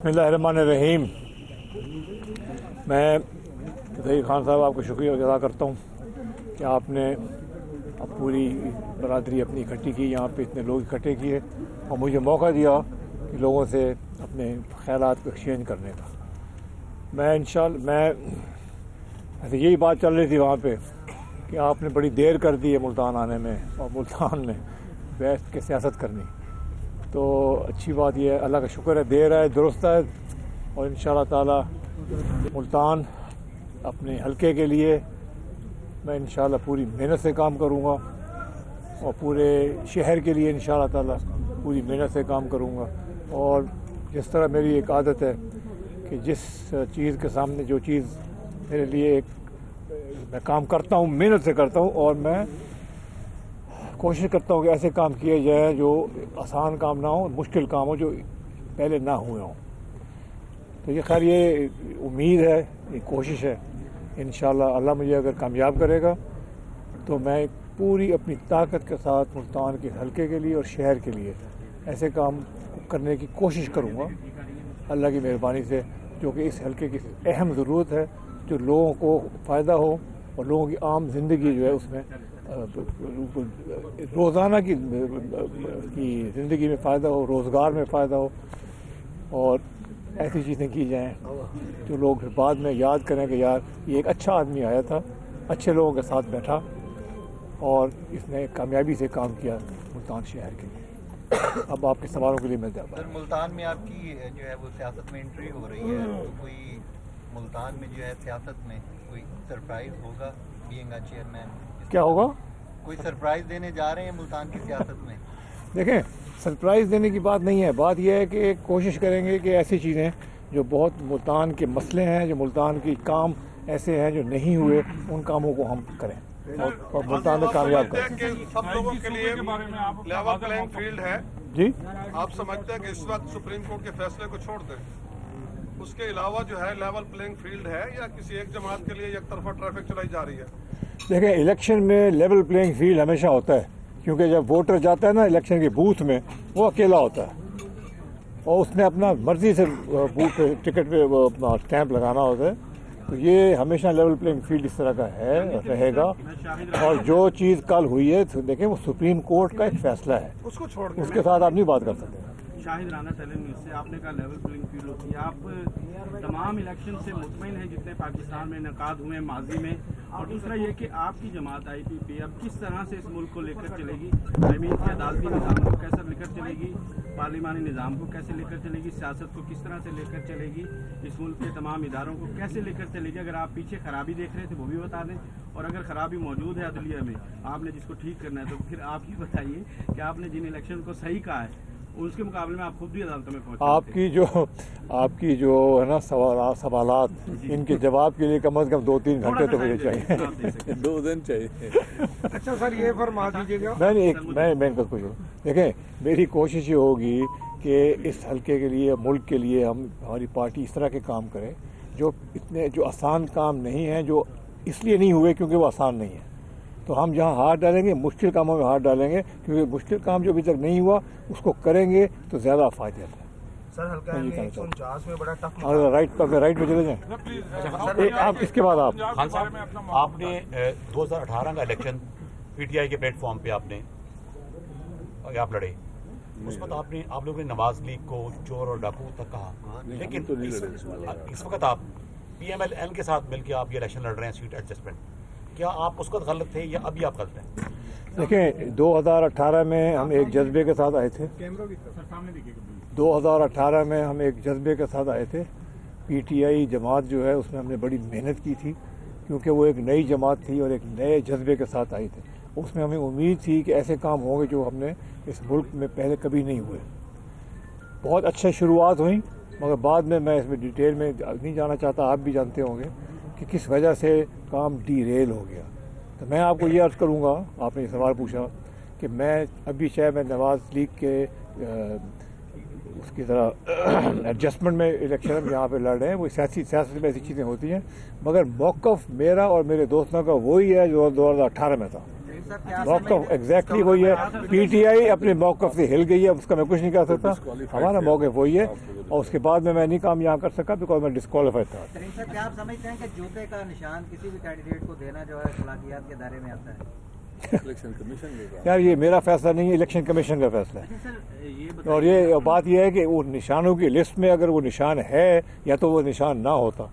बिस्मिल्लाहिर्रहमानिर्रहीम। मैं ज़हीर खान साहब आपका शुक्रिया अदा करता हूँ कि आपने अब पूरी बरादरी अपनी इकट्ठी की, यहाँ पे इतने लोग इकट्ठे किए और मुझे मौका दिया कि लोगों से अपने ख़यालात को एक्सचेंज करने का। मैं ऐसे यही बात चल रही थी वहाँ पे कि आपने बड़ी देर कर दी है मुल्तान आने में और मुल्तान में बैठ के सियासत करनी। तो अच्छी बात यह है, अल्लाह का शुक्र है, देर है दुरुस्त है और इंशाअल्लाह ताला मुल्तान अपने हलके के लिए मैं इंशाअल्लाह पूरी मेहनत से काम करूँगा और पूरे शहर के लिए इंशाअल्लाह ताला पूरी मेहनत से काम करूँगा। और जिस तरह मेरी एक आदत है कि जिस चीज़ के सामने जो चीज़ मेरे लिए मैं काम करता हूँ, मेहनत से करता हूँ और मैं कोशिश करता हूँ कि ऐसे काम किए जाए जो आसान काम ना हो, मुश्किल काम हो, जो पहले ना हुए हों। तो ये खैर ये उम्मीद है, ये कोशिश है। इंशाअल्लाह अल्लाह मुझे अगर कामयाब करेगा तो मैं पूरी अपनी ताकत के साथ मुल्तान के हलके के लिए और शहर के लिए ऐसे काम करने की कोशिश करूँगा अल्लाह की मेहरबानी से, जो कि इस हलके की अहम ज़रूरत है, जो लोगों को फ़ायदा हो और लोगों की आम ज़िंदगी जो है उसमें रोज़ाना की ज़िंदगी में फ़ायदा हो, रोज़गार में फ़ायदा हो और ऐसी चीज़ें की जाएं जो लोग फिर बाद में याद करें कि यार ये एक अच्छा आदमी आया था, अच्छे लोगों के साथ बैठा और इसने कामयाबी से काम किया मुल्तान शहर के लिए। अब आपके सवालों के लिए मैं जाता हूं। मुल्तान में आपकी जो है वो सियासत में एंट्री हो रही है, तो कोई मुल्तान में जो है सियासत में कोई सरप्राइज़ होगा बीइंग अ चेयरमैन? क्या होगा? कोई सरप्राइज़ देने जा रहे हैं मुल्तान की सियासत में? देखें, सरप्राइज़ देने की बात नहीं है, बात यह है कि कोशिश करेंगे कि ऐसी चीज़ें जो बहुत मुल्तान के मसले हैं, जो मुल्तान की काम ऐसे हैं जो नहीं हुए, उन कामों को हम करें और मुल्तान में कामयाब करें। सब लोगों के लिए लेवल प्लेइंग फील्ड है जी, आप समझते हैं कि इस वक्त सुप्रीम कोर्ट के फैसले को छोड़ दें, उसके अलावा जो है लेवल प्लेइंग फील्ड है या किसी एक जमात के लिए एक तरफा ट्रैफिक चलाई जा रही है? देखें, इलेक्शन में लेवल प्लेइंग फील्ड हमेशा होता है, क्योंकि जब वोटर जाता है ना इलेक्शन के बूथ में, वो अकेला होता है और उसने अपना मर्जी से बूथ पे टिकट पे अपना स्टैंप लगाना होता है। तो ये हमेशा लेवल प्लेइंग फील्ड इस तरह का है, रहेगा। और जो चीज़ कल हुई है तो देखें, वो सुप्रीम कोर्ट का एक फैसला है, उसको छोड़ उसके साथ आप नहीं बात कर सकते। शाहिद राना टेलीन्यूज़ से आपने कहा लेवल प्लेइंग फील्ड होती है, आप तमाम इलेक्शन से मुतमईन हैं जितने पाकिस्तान में इनेकाद हुए माजी में? और दूसरा ये कि आपकी जमात IPP अब किस तरह से इस मुल्क को लेकर चलेगी? कि अदालती निज़ाम को कैसे लेकर चलेगी, पार्लिमानी निज़ाम को कैसे लेकर चलेगी, सियासत को किस तरह से लेकर चलेगी, इस मुल्क के तमाम इदारों को कैसे लेकर चलेगी? अगर आप पीछे खराबी देख रहे थे वो भी बता दें, और अगर खराबी मौजूद है अदलिया में, आपने जिसको ठीक करना है, तो फिर आप ही बताइए कि आपने जिन इलेक्शन को सही कहा है उसके मुकाबले में आप खुद भी अदालतों में पहुंचे। आपकी जो है ना सवालात, इनके जवाब के लिए कम से कम 2-3 घंटे तो मुझे चाहिए, 2 दिन चाहिए। अच्छा सर, ये फरमा दीजिएगा। मैं कुछ देखें, मेरी कोशिश ये होगी कि इस हलके के लिए, मुल्क के लिए हमारी पार्टी इस तरह के काम करे जो आसान काम नहीं है, जो इसलिए नहीं हुए क्योंकि वो आसान नहीं है। तो हम जहाँ हाथ डालेंगे, मुश्किल कामों में हाथ डालेंगे, क्योंकि मुश्किल काम जो अभी तक नहीं हुआ उसको करेंगे तो ज़्यादा फायदे है। सर हल्का में 149 में बड़ा टफ राइट पे चले जाएं। आप इसके बाद खान साहब, आपने 2018 का इलेक्शन PTI के प्लेटफॉर्म पे आप लड़े, उस वक्त आप लोगों ने नवाज लीग को चोर और डाकू तक कहा, लेकिन इस वक्त आप PMLN के साथ मिलकर आप ये इलेक्शन लड़ रहे हैं सीट एडजस्टमेंट। क्या आप उस वक्त गलत थे या अभी आप गलत हैं? देखें, 2018 में हम एक जज्बे के साथ आए थे। 2018 में हम एक जज्बे के साथ आए थे। PTI जमात जो है उसमें हमने बड़ी मेहनत की थी, क्योंकि वो एक नई जमात थी और एक नए जज्बे के साथ आई थी। उसमें हमें उम्मीद थी कि ऐसे काम होंगे जो हमने इस मुल्क में पहले कभी नहीं हुए। बहुत अच्छी शुरुआत हुई, मगर बाद में मैं इसमें डिटेल में नहीं जाना चाहता, आप भी जानते होंगे कि किस वजह से काम डीरेल हो गया। तो मैं आपको ये अर्ज़ करूँगा, आपने ये सवाल पूछा कि मैं अभी चाहे मैं नवाज लीग के उसकी तरह एडजस्टमेंट में इलेक्शन यहाँ पे लड़ रहे हैं, वो सियासत में ऐसी चीज़ें होती हैं, मगर मौक़िफ़ मेरा और मेरे दोस्तों का वही है जो 2018 में था। موقف ایگزیکٹلی وہی ہے. پی ٹی آئی اپنے موقف سے ہل گئی ہے, اس کا میں کچھ نہیں کر سکتا. ہمارا موقف وہی ہے, اور اس کے بعد میں نہیں کام یہاں کر سکا بیکاز میں ڈسکوالیفائی تھا. ترین صاحب کیا آپ سمجھتے ہیں کہ جوتے کا نشان کسی بھی کینڈیڈیٹ کو دینا جو ہے اخلاقیات کے دائرے میں آتا ہے؟ یار یہ میرا فیصلہ نہیں ہے, الیکشن کمیشن کا فیصلہ ہے. اور یہ بات یہ ہے کہ وہ نشانوں کی لسٹ میں اگر وہ نشان ہے یا تو وہ نشان نہ ہوتا,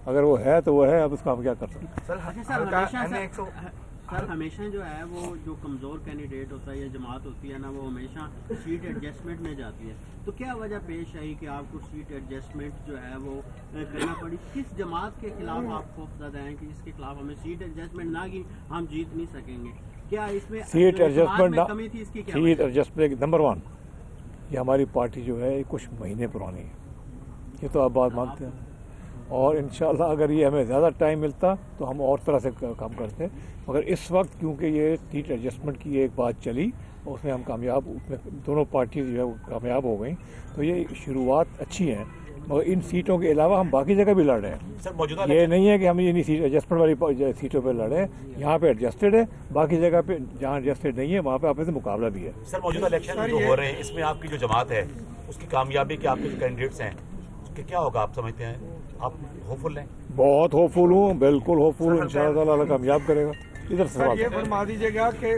اگر وہ ہے تو وہ ہے, اب اس کا ہم کیا کر سکتے ہیں. سر ہمیشہ جو ہے وہ جو کمزور کینڈیڈیٹ ہوتا ہے یا جماعت ہوتی ہے نا, وہ ہمیشہ سیٹ ایڈجسٹمنٹ میں جاتی ہے. تو کیا وجہ پیش آئی کہ آپ کو سیٹ ایڈجسٹمنٹ جو ہے وہ کرنا پڑی؟ کس جماعت کے خلاف آپ خوف زدہ ہیں کہ اس کے خلاف ہمیں سیٹ ایڈجسٹمنٹ نہ کی ہم جیت نہیں سکیں گے؟ کیا اس میں سیٹ ایڈجسٹمنٹ کمی تھی؟ اس کی کیا سیٹ ایڈجسٹمنٹ نمبر 1, یہ ہماری پارٹی جو ہے کچھ مہینے پرانی ہے, یہ تو آپ بات مانتے ہیں. اور انشاءاللہ اگر یہ ہمیں زیادہ ٹائم ملتا تو ہم اور طرح سے کام کرتے, مگر اس وقت کیونکہ یہ سیٹ ایڈجسٹمنٹ کی ایک بات چلی اور اس میں ہم کامیاب, دونوں پارٹیز جو ہے وہ کامیاب ہو گئیں, تو یہ شروعات اچھی ہیں. مگر ان سیٹوں کے علاوہ ہم باقی جگہ بھی لڑ رہے ہیں. سر موجودہ یہ نہیں ہے کہ ہم یہ سیٹ ایڈجسٹمنٹ والی سیٹوں پہ لڑ رہے ہیں, یہاں پہ ایڈجسٹڈ ہے, باقی جگہ پہ جہاں ایڈجسٹڈ نہیں ہے وہاں پہ آپس میں مقابلہ بھی ہے. سر موجودہ الیکشن جو ہو رہے ہیں اس میں آپ کی جو جماعت ہے اس کی کامیابی کے آپ کے جو کینڈیڈیٹس ہیں اس کے کیا ہوگا آپ سمجھتے ہیں؟ آپ ہوپ فل ہیں؟ بہت ہوپ فل ہوں, بالکل ہوپ فل ہوں. ان شاء اللہ تعالیٰ کامیاب کرے گا. ادھر سے سر یہ فرما دیجیے گا کہ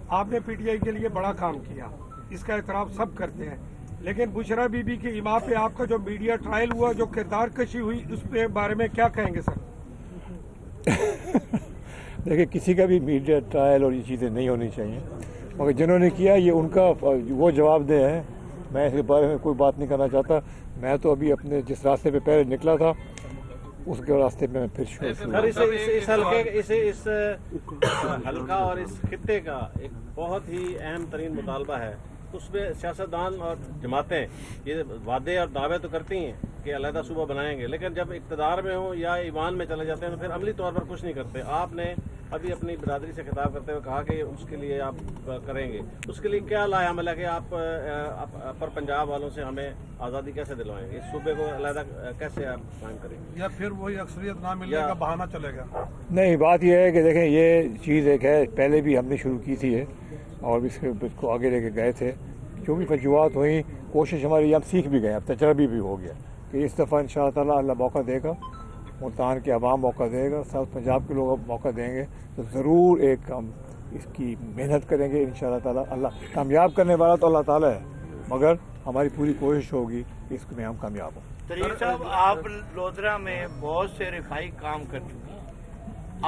آپ نے پی ٹی آئی کے لیے بڑا کام کیا, اس کا اعتراف سب کرتے ہیں, لیکن بشرا بی بی کی ایما پہ آپ کا جو میڈیا ٹرائل ہوا, جو کردار کشی ہوئی, اس پہ بارے میں کیا کہیں گے سر؟ دیکھیں کسی کا بھی میڈیا ٹرائل اور یہ چیزیں نہیں ہونی چاہیے, مگر جنہوں نے کیا یہ ان کا وہ جواب دہ ہے. میں اس کے بارے میں کوئی بات نہیں کرنا چاہتا. میں تو ابھی اپنے جس راستے پہ پہلے نکلا تھا اس کے راستے میں پھر اس حلقہ اور اس خطے کا ایک بہت ہی اہم ترین مطالبہ ہے. اس میں سیاستدان اور جماعتیں یہ وعدے اور دعوے تو کرتی ہیں کہ علیحدہ صوبہ بنائیں گے, لیکن جب اقتدار میں ہوں یا ایوان میں چلے جاتے ہیں تو پھر عملی طور پر کچھ نہیں کرتے. آپ نے ابھی اپنی برادری سے خطاب کرتے ہوئے کہا کہ اس کے لیے آپ کریں گے. اس کے لیے کیا لائے عمل ہے کہ آپ اپر پنجاب والوں سے ہمیں آزادی کیسے دلوائیں گے؟ اس صوبے کو علیحدہ کیسے آپ قائم کریں گے؟ یا پھر وہی اکثریت نہ ملنے کا بہانہ چلے گا؟ نہیں, بات یہ ہے کہ دیکھیں یہ چیز ایک ہے, پہلے بھی ہم نے شروع کی تھی اور اس کو آگے لے کے گئے تھے. جو بھی فجوات ہوئیں کوشش ہماری, ہم سیکھ بھی گئے, اب تجربی بھی ہو گیا کہ اس دفعہ انشاءاللہ تعالیٰ اللہ موقع دے گا, ملتان کے عوام موقع دے گا, ساؤتھ پنجاب کے لوگ موقع دیں گے, تو ضرور ایک ہم اس کی محنت کریں گے انشاءاللہ تعالیٰ. اللہ کامیاب کرنے والا تو اللہ تعالیٰ ہے, مگر ہماری پوری کوشش ہوگی اس میں ہم کامیاب ہوں. طریق صاحب آپ لودھرا میں بہت سے رفائی کام کر چکے ہیں,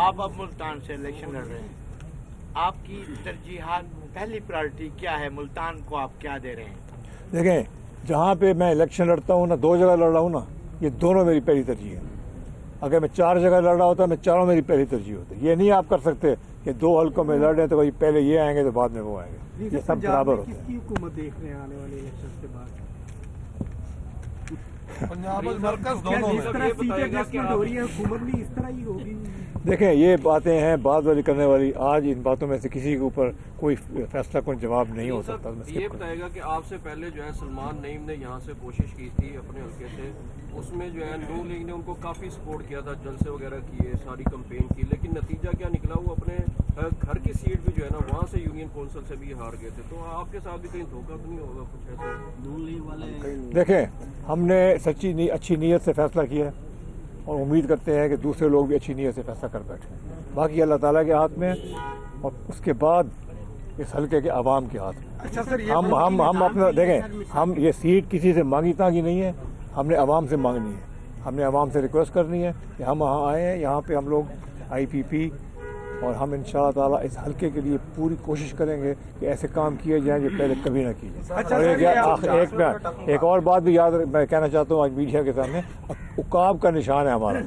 آپ اب ملتان سے الیکشن لڑ رہے ہیں, آپ کی ترجیحات پہلی پرائرٹی کیا ہے؟ ملتان کو آپ کیا دے رہے ہیں؟ دیکھیں جہاں پہ میں الیکشن لڑتا ہوں نا, 2 جگہ لڑ رہا ہوں نا, یہ دونوں میری پہلی ترجیح ہے. اگر میں 4 جگہ لڑ رہا ہوتا میں چاروں میری پہلی ترجیح ہوتی. یہ نہیں آپ کر سکتے کہ 2 حلقوں میں لڑ رہے ہیں تو پہلے یہ آئیں گے تو بعد میں وہ آئیں گے. یہ سب برابر ہوتے ہیں. کس کی حکومت دیکھ رہے ہیں آنے والے الیکشن کے بعد؟ پنجاب اور مرکز دونوں جس طرح سیٹ ایڈجسٹمنٹ ہو رہی ہے حکومت بھی اس طرح ہی ہوگی. دیکھیں یہ باتیں ہیں بعد والی کرنے والی. آج ان باتوں میں سے کسی کے اوپر کوئی فیصلہ کوئی جواب نہیں ہو سکتا. یہ بتائے گا کہ آپ سے پہلے جو ہے سلمان نعیم نے یہاں سے کوشش کی تھی اپنے حلقے سے, اس میں جو ہے نون لیگ نے ان کو کافی سپورٹ کیا تھا, جلسے وغیرہ کیے, ساری کمپین کی, لیکن نتیجہ کیا نکلا, وہ اپنے گھر کی سیٹ بھی جو ہے نا وہاں سے یونین کونسل سے بھی ہار گئے تھے. تو آپ کے ساتھ بھی کہیں دھوکہ تو نہیں ہوگا کچھ ایسا؟ نون لیگ والے دیکھیں ہم نے سچی اچھی نیت سے فیصلہ کیا ہے اور امید کرتے ہیں کہ دوسرے لوگ بھی اچھی نیت سے فیصلہ کر بیٹھیں. باقی اللہ تعالیٰ کے ہاتھ میں اور اس کے بعد اس حلقے کے عوام کے ہاتھ میں. اچھا سر, ہم اپنا دیکھیں, ہم یہ سیٹ کسی سے مانگی تانگی نہیں ہے, ہم نے عوام سے مانگنی ہے. ہم نے عوام سے ریکویسٹ کرنی ہے کہ ہم وہاں آئے ہیں, یہاں پہ ہم لوگ آئی پی پی, اور ہم انشاءاللہ تعالیٰ اس حلقے کے لیے پوری کوشش کریں گے کہ ایسے کام کیے جائیں جو پہلے کبھی نہ کیے جائیں. ایک اور بات بھی یاد میں کہنا چاہتا ہوں آج میڈیا کے سامنے, عقاب کا نشان ہے ہمارا.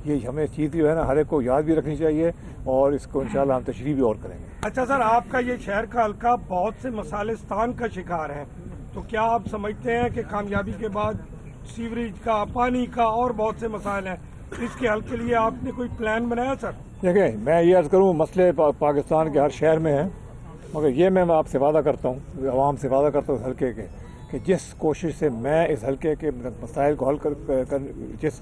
یہ ہمیں چیز جو ہے نا ہر ایک کو یاد بھی رکھنی چاہیے, اور اس کو انشاءاللہ ہم تشریح بھی اور کریں گے. اچھا سر, آپ کا یہ شہر کا حلقہ بہت سے مسالستان کا شکار ہے, تو کیا آپ سمجھتے ہیں کہ کامیابی کے بعد سیوریج کا, پانی کا اور بہت سے مسائل ہیں, اس کے حل کے لیے آپ نے کوئی پلان بنایا سر؟ دیکھیں میں یہ عرض کروں, مسئلے پاکستان کے ہر شہر میں ہیں, مگر یہ میں آپ سے وعدہ کرتا ہوں, عوام سے وعدہ کرتا ہوں اس حلقے کے, کہ جس کوشش سے میں اس حلقے کے مسائل کو حل جس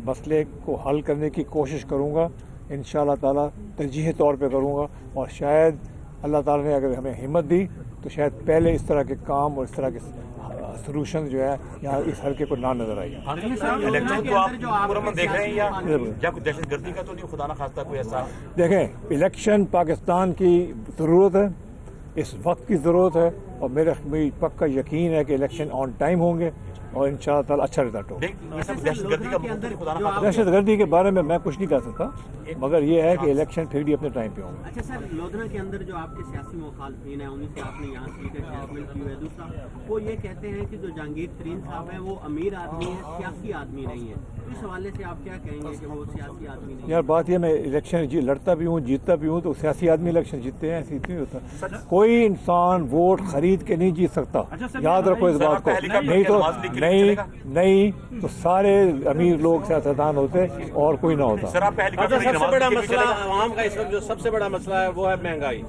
مسئلے کو حل کرنے کی کوشش کروں گا, इंशाअल्लाह ताला तरजीही तौर पे करूँगा, और शायद अल्लाह ताला ने अगर हमें हिम्मत दी तो शायद पहले इस तरह के काम और इस तरह के सोल्यूशन जो है यहाँ इस हल्के को ना नजर आई। इलेक्शन को आप पूरा देख रहे हैं या कोई दहशतगर्दी का तो नहीं, खुदा ना खास्ता कोई ऐसा? देखें, इलेक्शन पाकिस्तान की ज़रूरत है, इस वक्त की ज़रूरत है, और मेरी पक्का यकीन है कि इलेक्शन ऑन टाइम होंगे और इंशाअल्लाह ताला अच्छा रिजल्ट होगा। दहशतगर्दी के बारे में मैं कुछ नहीं कह सकता, मगर ये है कि इलेक्शन फिर भी अपने टाइम पे होंगे। अच्छा सर, लोधरा के अंदर जो आपके सियासी मुखालफिन है उन्हीं से आपने यहाँ सीट एडजस्टमेंट की हुई है। दूसरा, वो ये कहते हैं कि जो जहांगीर तरीन साहब है वो अमीर आदमी है, सियासी आदमी नहीं है। तो इस हवाले से आप क्या कहेंगे कि वो सियासी आदमी नहीं है? यार बात ये, मैं इलेक्शन लड़ता भी हूँ, जीतता भी हूँ, तो सियासी आदमी इलेक्शन जीतते हैं, ऐसे नहीं होता। कोई इंसान वोट खरीद के नहीं जीत सकता, याद रखो इस बात को। नहीं तो नहीं तो सारे अमीर लोग सियासतदान होते और कोई ना होता। सबसे बड़ा मसला आवाम का इस वक्त जो सबसे बड़ा मसला है वो है महंगाई।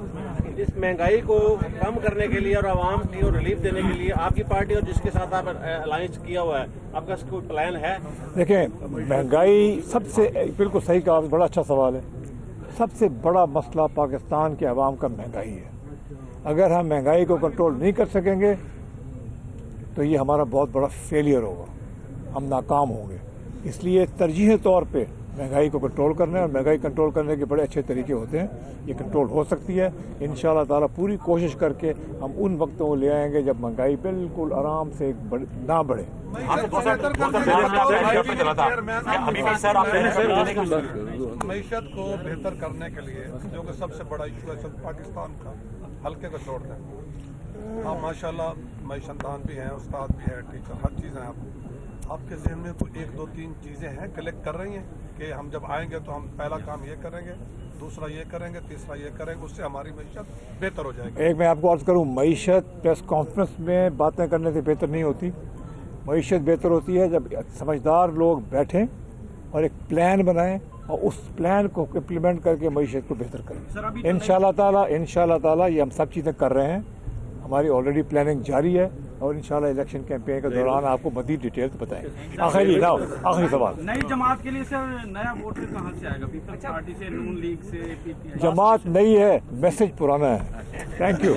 इस महंगाई को कम करने के लिए और आवाम को रिलीफ देने के लिए आपकी पार्टी और जिसके साथ आप अलायंस किया हुआ है, आपका कोई प्लान है? देखें, महंगाई सबसे, बिल्कुल सही कहा, बड़ा अच्छा सवाल है। सबसे बड़ा मसला पाकिस्तान के अवाम का महंगाई है। अगर हम महंगाई को कंट्रोल नहीं कर सकेंगे तो ये हमारा बहुत बड़ा फेलियर होगा, हम नाकाम होंगे। इसलिए तरजीही तौर पे महंगाई को कंट्रोल करना है, और महंगाई कंट्रोल करने के बड़े अच्छे तरीके होते हैं, ये कंट्रोल हो सकती है। इंशाअल्लाह ताला पूरी कोशिश करके हम उन वक्तों को ले आएंगे जब महंगाई बिल्कुल आराम से ना बढ़े। मईशत को बेहतर करने के लिए जो कि सबसे बड़ा इशू है पाकिस्तान का, हल्के को छोड़ दें। आप माशाल्लाह मईशतदान भी हैं, उस्ताद भी है, टीचर, हर चीज़ है। आपके जहन में कोई 1 2 3 चीज़ें हैं कलेक्ट कर रही हैं कि हम जब आएंगे तो हम पहला काम ये करेंगे, दूसरा ये करेंगे, तीसरा ये करेंगे, उससे हमारी मईशत बेहतर हो जाएगी? एक मैं आपको अर्ज करूँ, मईशत प्रेस कॉन्फ्रेंस में बातें करने से बेहतर नहीं होती। मईशत बेहतर होती है जब समझदार लोग बैठें और एक प्लान बनाएं और उस प्लान को इम्प्लीमेंट करके मईशत को बेहतर करें। इंशाअल्लाह ताला ये हम सब चीज़ें कर रहे हैं, हमारी ऑलरेडी प्लानिंग जारी है, और इंशाल्लाह इलेक्शन कैंपेन के दौरान आपको मज़ीद डिटेल्स बताएंगे। आखिरी सवाल, नई जमात के लिए सर नया वोटर कहाँ से आएगा? पीपल्स पार्टी से, नून लीग से, पीटीआई? जमात नई है, मैसेज पुराना है। Thank you.